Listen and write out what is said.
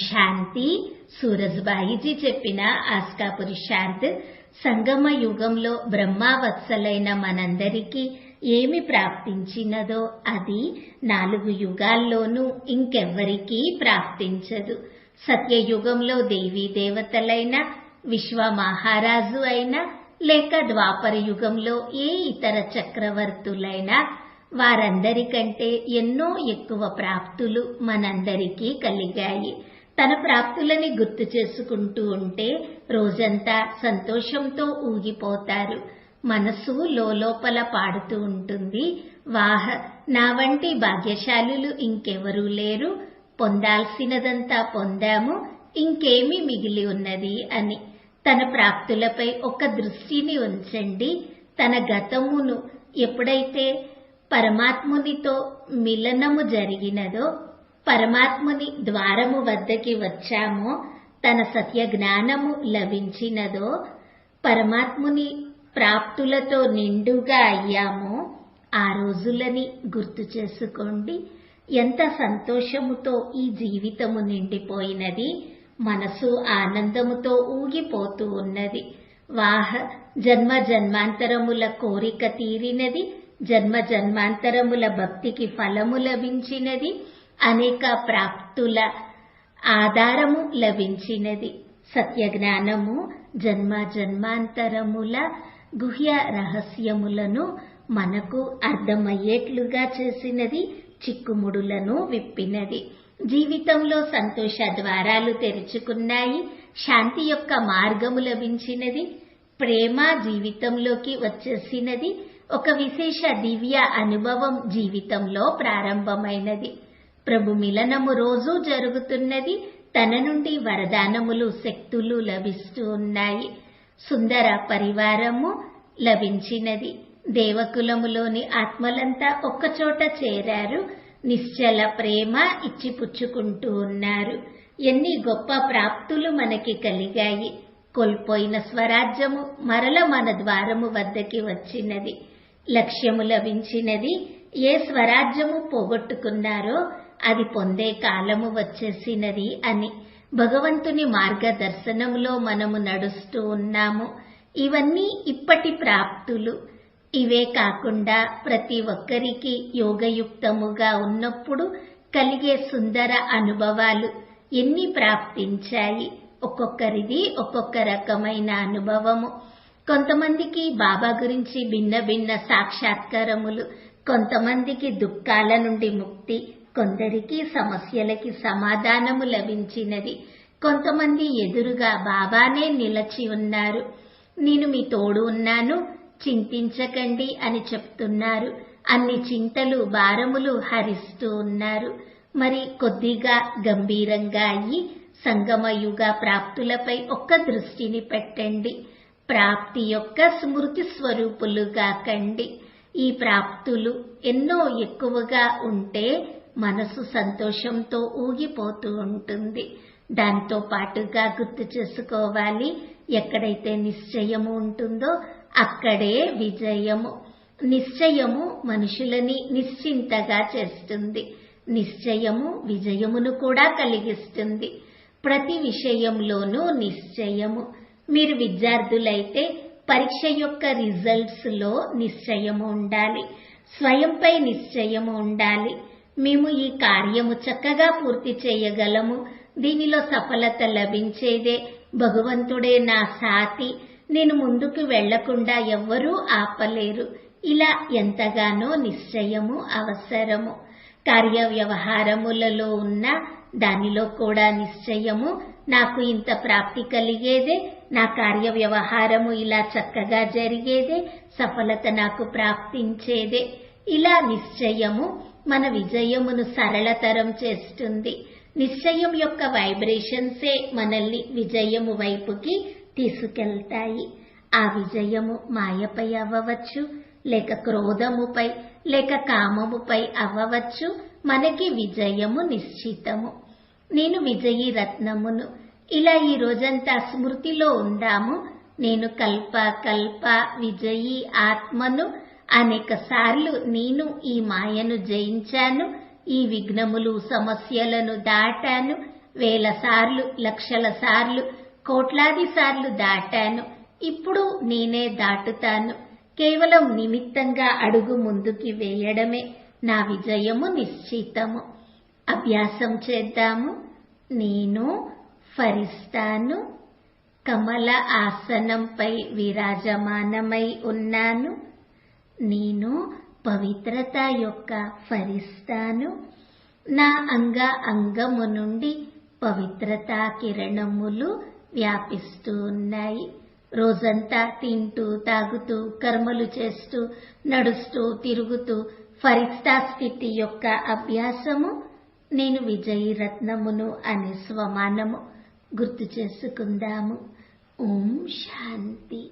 శాంతి. సూరజ్బాయిజీ చెప్పిన ఆస్కా పురుషార్థ్. సంగమ యుగంలో బ్రహ్మవత్సలైన మనందరికీ ఏమి ప్రాప్తించినదో అది 4 యుగాల్లోనూ ఇంకెవ్వరికీ ప్రాప్తించదు. సత్యయుగంలో దేవీ దేవతలైన, విశ్వ మహారాజు అయినా, లేక ద్వాపర యుగంలో ఏ ఇతర చక్రవర్తులైనా వారందరికంటే ఎన్నో ఎక్కువ ప్రాప్తులు మనందరికీ కలిగాయి. తన ప్రాప్తులని గుర్తు చేసుకుంటూ ఉంటే రోజంతా సంతోషంతో ఊగిపోతారు. మనసు లోపల పాడుతూ ఉంటుంది, వాహ్, నా వంటి భాగ్యశాలులు ఇంకెవరూ లేరు, పొందాల్సినదంతా పొందాము, ఇంకేమి మిగిలి ఉన్నది అని. తన ప్రాప్తులపై ఒక దృష్టిని ఉంచండి. తన గతమును ఎప్పుడైతే పరమాత్మునితో మిలనము జరిగినదో, పరమాత్ముని ద్వారము వద్దకి వచ్చామో, తన సత్య జ్ఞానము లభించినదో, పరమాత్ముని ప్రాప్తులతో నిండుగా అయ్యామో ఆ రోజులని గుర్తు చేసుకోండి. ఎంత సంతోషముతో ఈ జీవితము నిండిపోయినది, మనసు ఆనందముతో ఊగిపోతూ ఉన్నది. వాహ్, జన్మ జన్మాంతరముల కోరిక తీరినది, జన్మ జన్మాంతరముల భక్తికి ఫలము లభించినది, అనేక ప్రాప్తుల ఆధారము లభించినది. సత్యజ్ఞానము జన్మ జన్మాంతరముల గుహ్య రహస్యములను మనకు అర్థమయ్యేట్లుగా చేసినది, చిక్కుముడులను విప్పినది. జీవితంలో సంతోష ద్వారాలు తెరుచుకున్నాయి, శాంతి యొక్క మార్గము లభించినది, ప్రేమ జీవితంలోకి వచ్చేసినది, ఒక విశేష దివ్య అనుభవం జీవితంలో ప్రారంభమైనది. ప్రభు మిలనము రోజూ జరుగుతున్నది, తన నుండి వరదానములు శక్తులు లభిస్తూ ఉన్నాయి. సుందర పరివారము లభించినది. దేవకులములోని ఆత్మలంతా ఒక్కచోట చేరారు, నిశ్చల ప్రేమ ఇచ్చిపుచ్చుకుంటూ ఉన్నారు. ఎన్ని గొప్ప ప్రాప్తులు మనకి కలిగాయి. కోల్పోయిన స్వరాజ్యము మరల మన ద్వారము వద్దకి వచ్చినది. లక్ష్యము లభించినది. ఏ స్వరాజ్యము పోగొట్టుకున్నారో అది పొందే కాలము వచ్చేసినది అని. భగవంతుని మార్గదర్శనంలో మనము నడుస్తూ ఉన్నాము. ఇవన్నీ ఇప్పటి ప్రాప్తులు. ఇవే కాకుండా ప్రతి ఒక్కరికి యోగయుక్తముగా ఉన్నప్పుడు కలిగే సుందర అనుభవాలు ఎన్ని ప్రాప్తించాయి. ఒక్కొక్కరిది ఒక్కొక్క రకమైన అనుభవము. కొంతమందికి బాబా గురించి భిన్న భిన్న సాక్షాత్కారములు, కొంతమందికి దుఃఖాల నుండి ముక్తి, కొందరికి సమస్యలకి సమాధానము లభించినది. కొంతమంది ఎదురుగా బాబానే నిలచి ఉన్నారు. నేను మీ తోడు ఉన్నాను, చింతించకండి అని చెప్తున్నారు. అన్ని చింతలు భారములు హరిస్తూ ఉన్నారు. మరి కొద్దిగా గంభీరంగా అయ్యి సంగమయుగ ప్రాప్తులపై ఒక్క దృష్టిని పెట్టండి. ప్రాప్తి యొక్క స్మృతి స్వరూపులుగా కండి. ఈ ప్రాప్తులు ఎన్నో ఎక్కువగా ఉంటే మనసు సంతోషంతో ఊగిపోతూ ఉంటుంది. దాంతో పాటుగా గుర్తు చేసుకోవాలి, ఎక్కడైతే నిశ్చయము ఉంటుందో అక్కడే విజయము. నిశ్చయము మనుషులని నిశ్చింతగా చేస్తుంది. నిశ్చయము విజయమును కూడా కలిగిస్తుంది. ప్రతి విషయంలోనూ నిశ్చయము. మీరు విద్యార్థులైతే పరీక్ష యొక్క రిజల్ట్స్ లో నిశ్చయము ఉండాలి. స్వయంపై నిశ్చయము ఉండాలి. మేము ఈ కార్యము చక్కగా పూర్తి చేయగలము, దీనిలో సఫలత లభించేదే, భగవంతుడే నా సాటి, నేను ముందుకు వెళ్లకుండా ఎవ్వరూ ఆపలేరు. ఇలా ఎంతగానో నిశ్చయము అవసరము. కార్య వ్యవహారములలో ఉన్న దానిలో కూడా నిశ్చయము. నాకు ఇంత ప్రాప్తి కలిగేదే, నా కార్య వ్యవహారము ఇలా చక్కగా జరిగేదే, సఫలత నాకు ప్రాప్తించేదే. ఇలా నిశ్చయము మన విజయమును సరళతరం చేస్తుంది. నిశ్చయం యొక్క వైబ్రేషన్సే మనల్ని విజయము వైపుకి తీసుకెళ్తాయి. ఆ విజయము మాయపై అవ్వవచ్చు, లేక క్రోధముపై, లేక కామముపై అవ్వవచ్చు. మనకి విజయము నిశ్చితము. నేను విజయీ రత్నమును. ఇలా ఈ రోజంతా స్మృతిలో ఉందాము. నేను కల్ప కల్ప విజయీ ఆత్మను. అనేక సార్లు నేను ఈ మాయను జయించాను, ఈ విఘ్నములు సమస్యలను దాటాను, వేల సార్లు, లక్షల సార్లు, కోట్లాది సార్లు దాటాను. ఇప్పుడు నేనే దాటుతాను. కేవలం నిమిత్తంగా అడుగు ముందుకి వేయడమే నా విజయము నిశ్చితము. అభ్యాసం చేద్దాము. నేను ఫరిస్తాను. కమల ఆసనంపై విరాజమానమై ఉన్నాను. నేను పవిత్రత యొక్క ఫరిస్తాను. నా అంగము నుండి పవిత్రతా కిరణములు వ్యాపిస్తూ ఉన్నాయి. రోజంతా తింటూ, తాగుతూ, కర్మలు చేస్తూ, నడుస్తూ, తిరుగుతూ ఫరిస్తా స్థితి యొక్క అభ్యాసము. నేను విజయీ రత్నమును అనే స్వమానము గుర్తు చేసుకుందాము. ఓం శాంతి.